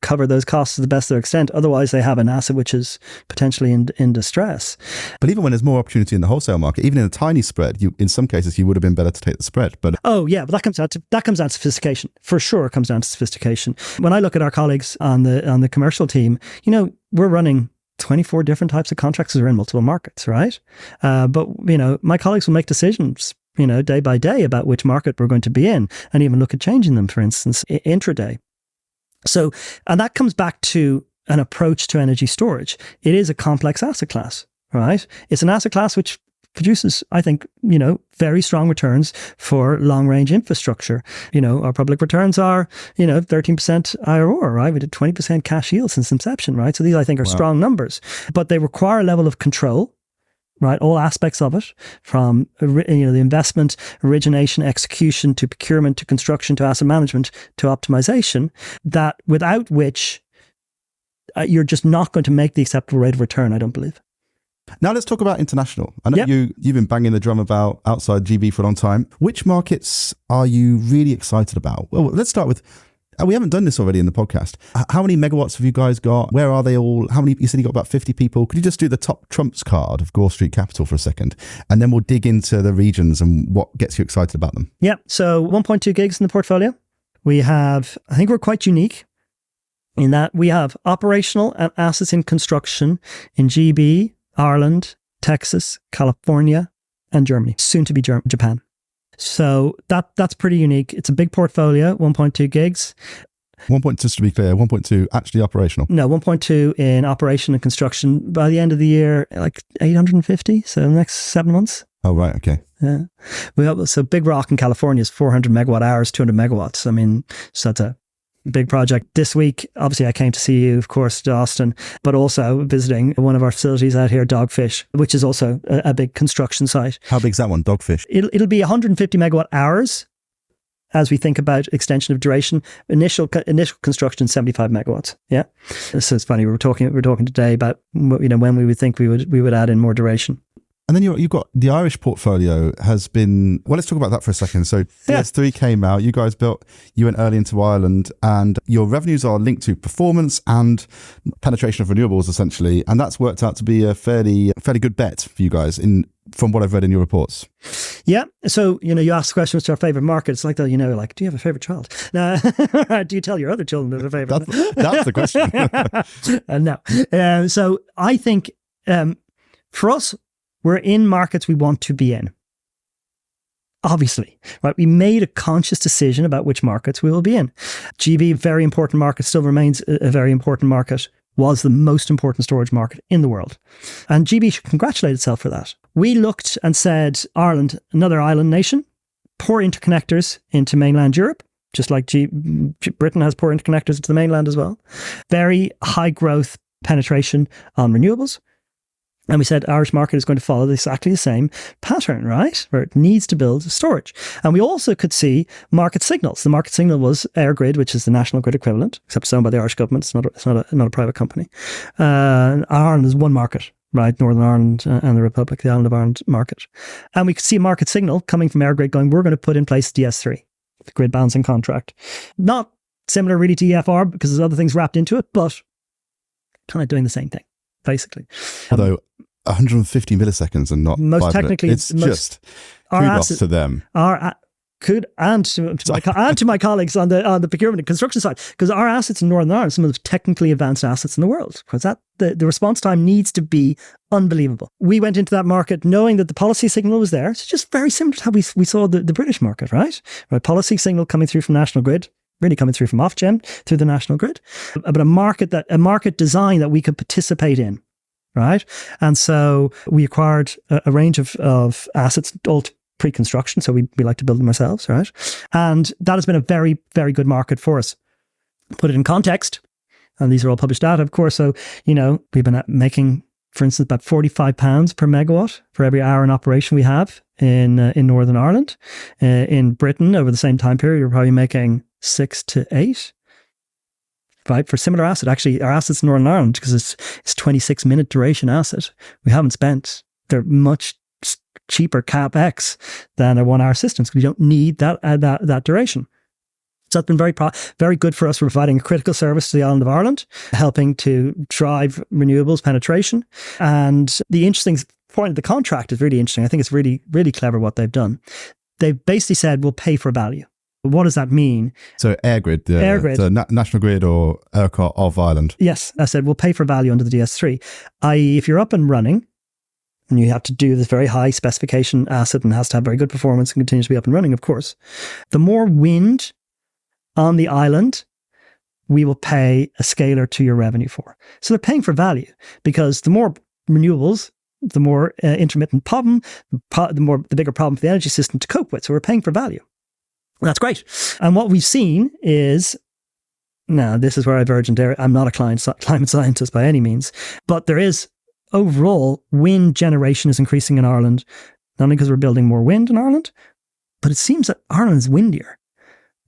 cover those costs to the best of their extent. Otherwise, they have an asset which is potentially in distress. But even when there's more opportunity in the wholesale market, even in a tiny spread, in some cases, you would have been better to take the spread. But but that comes down to sophistication. For sure, it comes down to sophistication. When I look at our colleagues on the commercial team, we're running 24 different types of contracts that are in multiple markets, right? But my colleagues will make decisions, day by day about which market we're going to be in, and even look at changing them, for instance, intraday. So, and that comes back to an approach to energy storage. It is a complex asset class, right? It's an asset class which produces, I think, very strong returns for long-range infrastructure. Our public returns are, 13% IRR, right? We did 20% cash yield since inception, right? So these, I think, are strong numbers, but they require a level of control, right? All aspects of it, from the investment, origination, execution, to procurement, to construction, to asset management, to optimization, that without which you're just not going to make the acceptable rate of return, I don't believe. Now let's talk about international. I know you've been banging the drum about outside GB for a long time. Which markets are you really excited about? Well, let's start with, we haven't done this already in the podcast. How many megawatts have you guys got? Where are they all? How many? You said you got about 50 people. Could you just do the top trumps card of Gore Street Capital for a second? And then we'll dig into the regions and what gets you excited about them. Yeah. So 1.2 gigs in the portfolio. We have, I think we're quite unique in that we have operational and assets in construction in GB, Ireland, Texas, California, and Germany, soon to be Japan. So that's pretty unique. It's a big portfolio, 1.2 gigs. 1.2, just to be clear, 1.2 actually operational? No, 1.2 in operation and construction. By the end of the year, like 850, so the next 7 months. Oh, right, okay. Yeah. So Big Rock in California is 400 megawatt hours, 200 megawatts. I mean, so that's a big project. This week, obviously, I came to see you, of course, to Austin, but also visiting one of our facilities out here, Dogfish, which is also a big construction site. How big's that one, Dogfish? It'll be 150 megawatt hours as we think about extension of duration. Initial construction, 75 megawatts. Yeah. So it's funny. We're talking today about when we would think we would add in more duration. And then you've got the Irish portfolio has been, well, let's talk about that for a second. So DS3 came out, you went early into Ireland, and your revenues are linked to performance and penetration of renewables, essentially. And that's worked out to be a fairly good bet for you guys from what I've read in your reports. Yeah. So, you ask the question, what's our favorite market? It's like that, like, do you have a favorite child? No. Do you tell your other children they're favorite? That's the question. No. So I think for us, we're in markets we want to be in. Obviously, right? We made a conscious decision about which markets we will be in. GB, very important market, still remains a very important market, was the most important storage market in the world. And GB should congratulate itself for that. We looked and said, Ireland, another island nation, poor interconnectors into mainland Europe, just like Britain has poor interconnectors into the mainland as well. Very high growth penetration on renewables. And we said Irish market is going to follow exactly the same pattern, right? Where it needs to build storage. And we also could see market signals. The market signal was EirGrid, which is the national grid equivalent, except it's owned by the Irish government. It's not a private company. Ireland is one market, right? Northern Ireland and the Republic, the island of Ireland market. And we could see a market signal coming from EirGrid going, we're going to put in place DS3, the grid balancing contract. Not similar really to EFR because there's other things wrapped into it, but kind of doing the same thing, basically. Although 150 milliseconds and not most 5 technically, minutes. It's just kudos to them. and to my colleagues on the procurement and construction side, because our assets in Northern Ireland are some of the technically advanced assets in the world, because the response time needs to be unbelievable. We went into that market knowing that the policy signal was there. It's just very similar to how we saw the British market, right? Policy signal coming through from National Grid, really coming through from Ofgem through the National Grid, but a market design that we could participate in, right? And so we acquired a range of assets, all pre-construction, so we like to build them ourselves, right? And that has been a very, very good market for us. Put it in context, and these are all published data, of course. So, we've been making, for instance, about £45 per megawatt for every hour in operation we have in Northern Ireland. In Britain, over the same time period, we're probably making 6 to 8. Right, for similar asset. Actually, our assets in Northern Ireland, because it's 26-minute duration asset, we haven't spent. They're much cheaper capex than a 1 hour systems, because we don't need that duration. So that's been very good for us, providing a critical service to the island of Ireland, helping to drive renewables penetration. And the interesting point of the contract is really interesting. I think it's really, really clever what they've done. They've basically said, we'll pay for value. What does that mean? So Airgrid, the National Grid or ERCOT of Ireland. Yes, I said, we'll pay for value under the DS3. i.e., if you're up and running, and you have to do this very high specification asset and has to have very good performance and continues to be up and running, of course. The more wind on the island, we will pay a scalar to your revenue for. So they're paying for value, because the more renewables, the more intermittent problem, the bigger problem for the energy system to cope with. So we're paying for value. That's great. And what we've seen is, now this is where I diverge into, I'm not a climate scientist by any means, but there is overall wind generation is increasing in Ireland, not only because we're building more wind in Ireland, but it seems that Ireland is windier,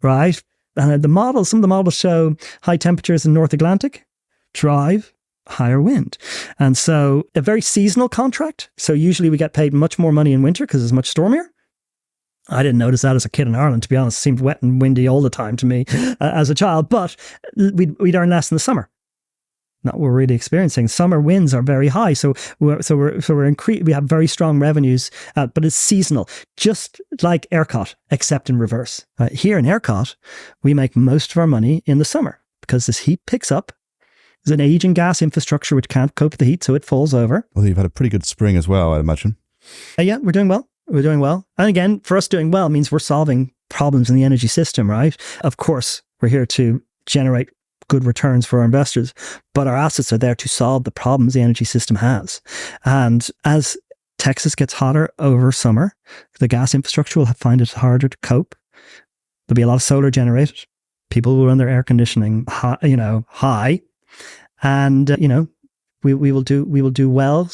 right? And some of the models show high temperatures in North Atlantic drive higher wind. And so a very seasonal contract. So usually we get paid much more money in winter because it's much stormier. I didn't notice that as a kid in Ireland, to be honest. It seemed wet and windy all the time to me as a child, but we'd earn less in the summer. Not what we're really experiencing. Summer winds are very high, so we have very strong revenues, but it's seasonal, just like ERCOT, except in reverse. Here in ERCOT, we make most of our money in the summer because this heat picks up. There's an aging gas infrastructure which can't cope with the heat, so it falls over. Well, you've had a pretty good spring as well, I imagine. Yeah, we're doing well. We're doing well. And again, for us doing well means we're solving problems in the energy system, right? Of course, we're here to generate good returns for our investors, but our assets are there to solve the problems the energy system has. And as Texas gets hotter over summer, the gas infrastructure will find it harder to cope. There'll be a lot of solar generated. People will run their air conditioning high. And, we will do well,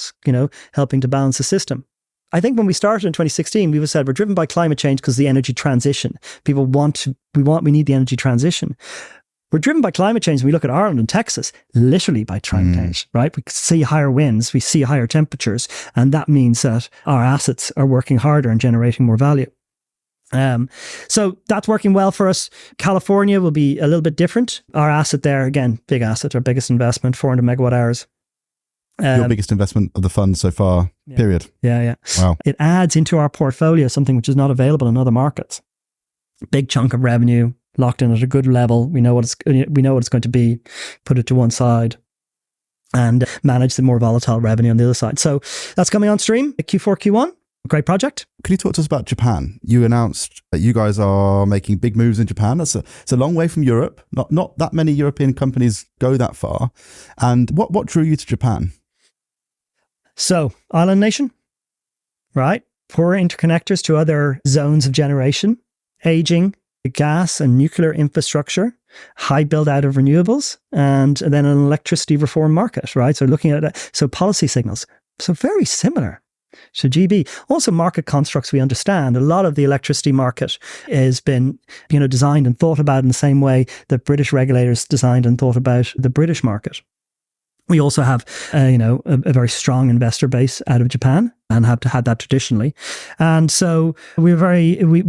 helping to balance the system. I think when we started in 2016, we said we're driven by climate change because the energy transition. We need the energy transition. We're driven by climate change. We look at Ireland and Texas, literally by climate change, right? We see higher winds, we see higher temperatures, and that means that our assets are working harder and generating more value. So that's working well for us. California will be a little bit different. Our asset there, again, big asset, our biggest investment, 400 megawatt hours. Your biggest investment of the fund so far, period. Yeah. Wow. It adds into our portfolio something which is not available in other markets. Big chunk of revenue, locked in at a good level. We know what it's going to be. Put it to one side and manage the more volatile revenue on the other side. So that's coming on stream at Q4, Q1. Great project. Can you talk to us about Japan? You announced that you guys are making big moves in Japan. It's a long way from Europe. Not that many European companies go that far. And what drew you to Japan? So, island nation, right? Poor interconnectors to other zones of generation, aging gas and nuclear infrastructure, high build out of renewables, and then an electricity reform market, right? So looking at policy signals. So very similar to GB. Also market constructs we understand. A lot of the electricity market has been, designed and thought about in the same way that British regulators designed and thought about the British market. We also have, a very strong investor base out of Japan and have had that traditionally. And so we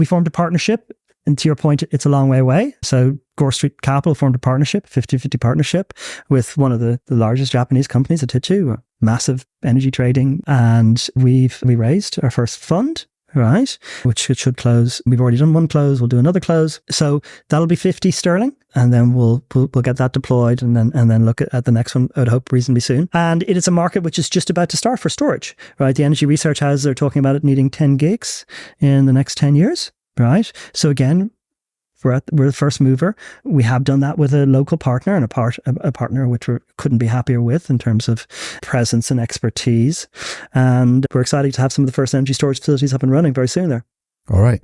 formed a partnership. And to your point, it's a long way away. So Gore Street Capital formed a partnership, 50-50 partnership with one of the largest Japanese companies, Atichu, massive energy trading. And we raised our first fund right? Which it should close. We've already done one close. We'll do another close. So that'll be 50 sterling, and then we'll get that deployed, and then look at the next one, I'd hope, reasonably soon. And it is a market which is just about to start for storage, right? The energy research houses are talking about it needing 10 gigs in the next 10 years, right? So again, we're the first mover. We have done that with a local partner, and a partner which we couldn't be happier with in terms of presence and expertise. And we're excited to have some of the first energy storage facilities up and running very soon there. All right.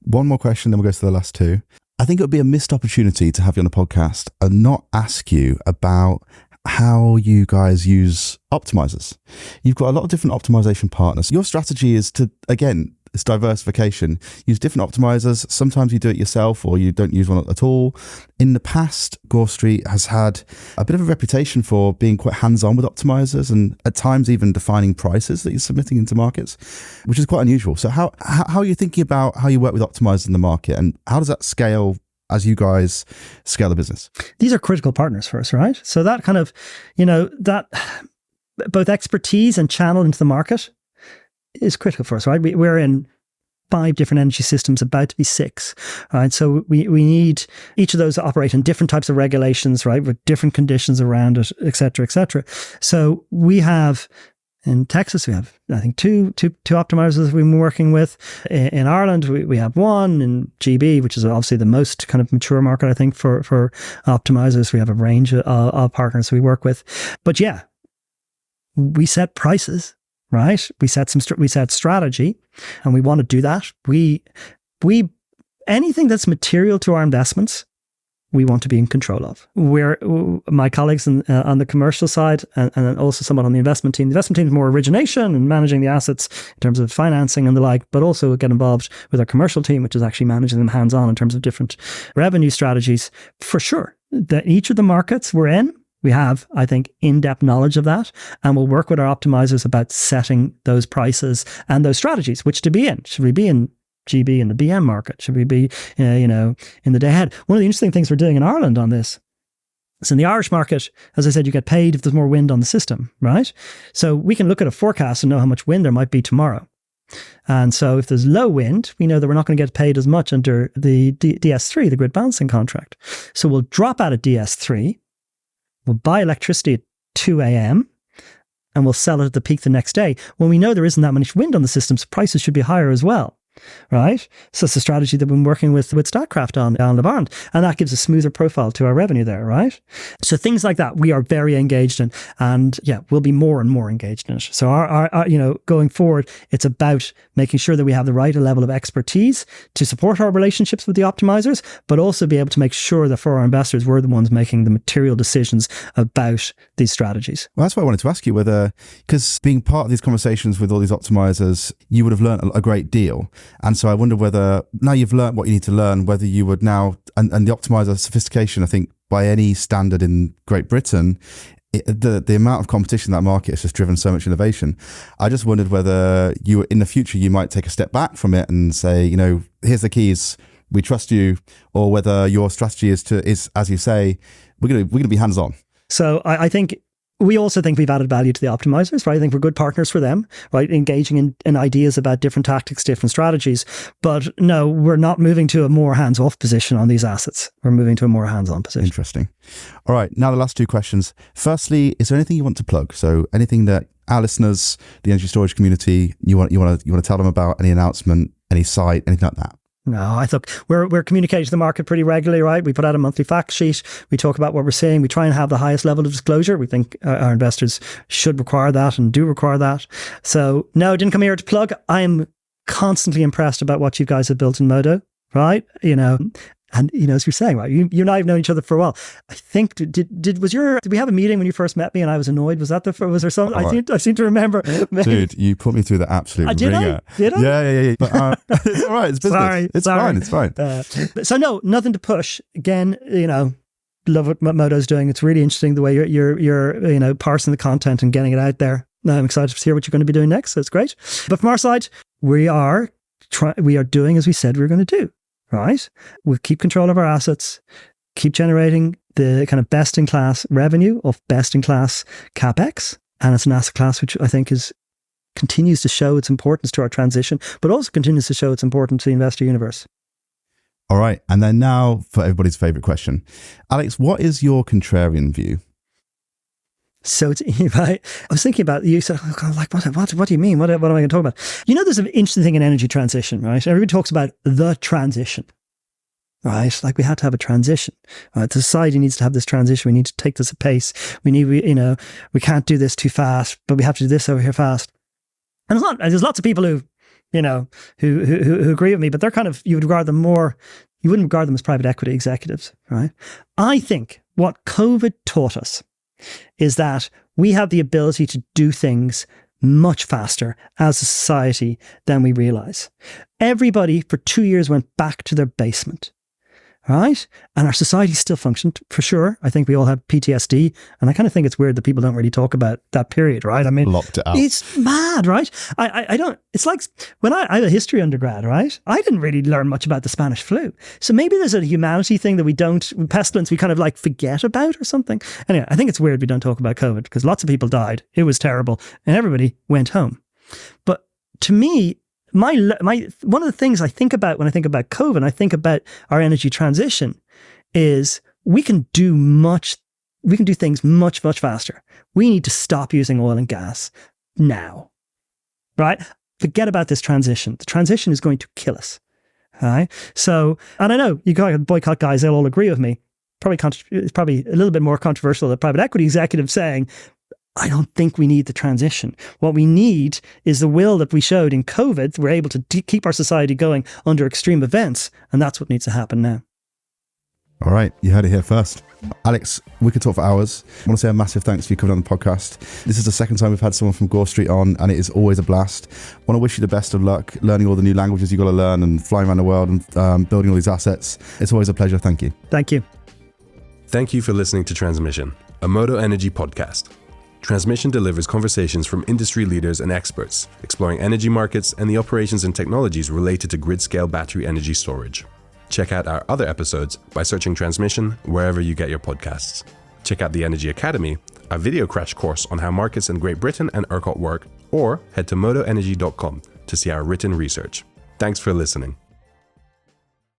One more question, then we'll go to the last two. I think it would be a missed opportunity to have you on the podcast and not ask you about how you guys use optimizers. You've got a lot of different optimization partners. Your strategy is to, again, it's diversification. Use different optimizers. Sometimes you do it yourself or you don't use one at all. In the past, Gore Street has had a bit of a reputation for being quite hands-on with optimizers and at times even defining prices that you're submitting into markets, which is quite unusual. So how are you thinking about how you work with optimizers in the market, and how does that scale as you guys scale the business? These are critical partners for us, right? So that kind of, that both expertise and channel into the market is critical for us, right? We're in 5 different energy systems, about to be 6, right? So we need each of those to operate in different types of regulations, right? With different conditions around it, et cetera, et cetera. So we have, in Texas, we have, I think, two optimizers we've been working with. In Ireland, we have one. In GB, which is obviously the most kind of mature market, I think, for optimizers, we have a range of partners we work with. But yeah, we set prices, right? We set strategy, and we want to do that. We anything that's material to our investments, we want to be in control of. My colleagues on the commercial side, and also someone on the investment team. The investment team is more origination and managing the assets in terms of financing and the like, but also get involved with our commercial team, which is actually managing them hands-on in terms of different revenue strategies. For sure, that each of the markets we're in, we have, I think, in-depth knowledge of that, and we'll work with our optimizers about setting those prices and those strategies, which to be in. Should we be in GB in the BM market? Should we be, in the day ahead? One of the interesting things we're doing in Ireland on this is in the Irish market, as I said, you get paid if there's more wind on the system, right? So we can look at a forecast and know how much wind there might be tomorrow. And so if there's low wind, we know that we're not going to get paid as much under the DS3, the grid balancing contract. So we'll drop out of DS3, we'll buy electricity at 2 a.m. and we'll sell it at the peak the next day. When we know there isn't that much wind on the system, so prices should be higher as well, right? So it's a strategy that we've been working with Statkraft on Ireland, and that gives a smoother profile to our revenue there, right? So things like that we are very engaged in, and yeah, we'll be more and more engaged in it. So our going forward, it's about making sure that we have the right level of expertise to support our relationships with the optimizers, but also be able to make sure that for our investors, we're the ones making the material decisions about these strategies. Well, that's why I wanted to ask you whether, because being part of these conversations with all these optimizers, you would have learned a great deal. And so I wonder whether, now you've learned what you need to learn, whether you would now, and the optimizer sophistication, I think, by any standard in Great Britain, the amount of competition in that market has just driven so much innovation. I just wondered whether you, in the future, you might take a step back from it and say, here's the keys, we trust you, or whether your strategy is as you say, we're going to be hands-on. So I think we also think we've added value to the optimizers, right? I think we're good partners for them, right? Engaging in ideas about different tactics, different strategies. But no, we're not moving to a more hands-off position on these assets. We're moving to a more hands-on position. Interesting. All right. Now the last 2 questions. Firstly, is there anything you want to plug? So anything that our listeners, the energy storage community, you want to tell them about, any announcement, any site, anything like that? No, I think we're communicating to the market pretty regularly, right? We put out a monthly fact sheet. We talk about what we're seeing. We try and have the highest level of disclosure. We think our investors should require that and do require that. So no, I didn't come here to plug. I am constantly impressed about what you guys have built in Modo, right? And as you're saying, right, you and I have known each other for a while. I think did we have a meeting when you first met me and I was annoyed? Was there something? I seem to remember. Dude, you put me through the absolute ringer. Did I? Yeah. But, it's all right. It's business. Sorry. It's fine. So no, nothing to push. Again, love what Modo's doing. It's really interesting the way you're parsing the content and getting it out there. I'm excited to hear what you're going to be doing next. So it's great. But from our side, we are doing as we said we were going to do. Right? We'll keep control of our assets, keep generating the kind of best-in-class revenue of best-in-class CapEx. And it's an asset class which I think is continues to show its importance to our transition, but also continues to show its importance to the investor universe. All right. And then now for everybody's favorite question. Alex, what is your contrarian view? So it's right. I was thinking about, you said, oh God, like, what do you mean? What am I going to talk about? There's an interesting thing in energy transition, right? Everybody talks about the transition, right? Like we had to have a transition. The society needs to have this transition. We need to take this at pace. We can't do this too fast, but we have to do this over here fast. And there's lots of people who agree with me, but they're kind of, you wouldn't regard them as private equity executives, right? I think what COVID taught us is that we have the ability to do things much faster as a society than we realize. Everybody for 2 years went back to their basement, right? And our society still functioned, for sure. I think we all have PTSD, and I kind of think it's weird that people don't really talk about that period, right? I mean, locked it out. It's mad, right? I don't, it's like when I'm a history undergrad, right? I didn't really learn much about the Spanish flu. So maybe there's a humanity thing that pestilence, we kind of like forget about or something. Anyway, I think it's weird we don't talk about COVID because lots of people died. It was terrible and everybody went home. But to me, one of the things I think about when I think about COVID, and I think about our energy transition, is we can do things much, much faster. We need to stop using oil and gas now, right? Forget about this transition. The transition is going to kill us, right? So, and I know you got boycott guys, they'll all agree with me. It's probably a little bit more controversial than private equity executive saying, I don't think we need the transition. What we need is the will that we showed in COVID. We're able to keep our society going under extreme events, and that's what needs to happen now. All right, you heard it here first. Alex, we could talk for hours. I want to say a massive thanks for you coming on the podcast. This is the second time we've had someone from Gore Street on, and it is always a blast. I want to wish you the best of luck learning all the new languages you've got to learn and flying around the world and building all these assets. It's always a pleasure. Thank you. Thank you. Thank you for listening to Transmission, a Modo Energy podcast. Transmission delivers conversations from industry leaders and experts, exploring energy markets and the operations and technologies related to grid-scale battery energy storage. Check out our other episodes by searching Transmission wherever you get your podcasts. Check out the Energy Academy, a video crash course on how markets in Great Britain and ERCOT work, or head to modoenergy.com to see our written research. Thanks for listening.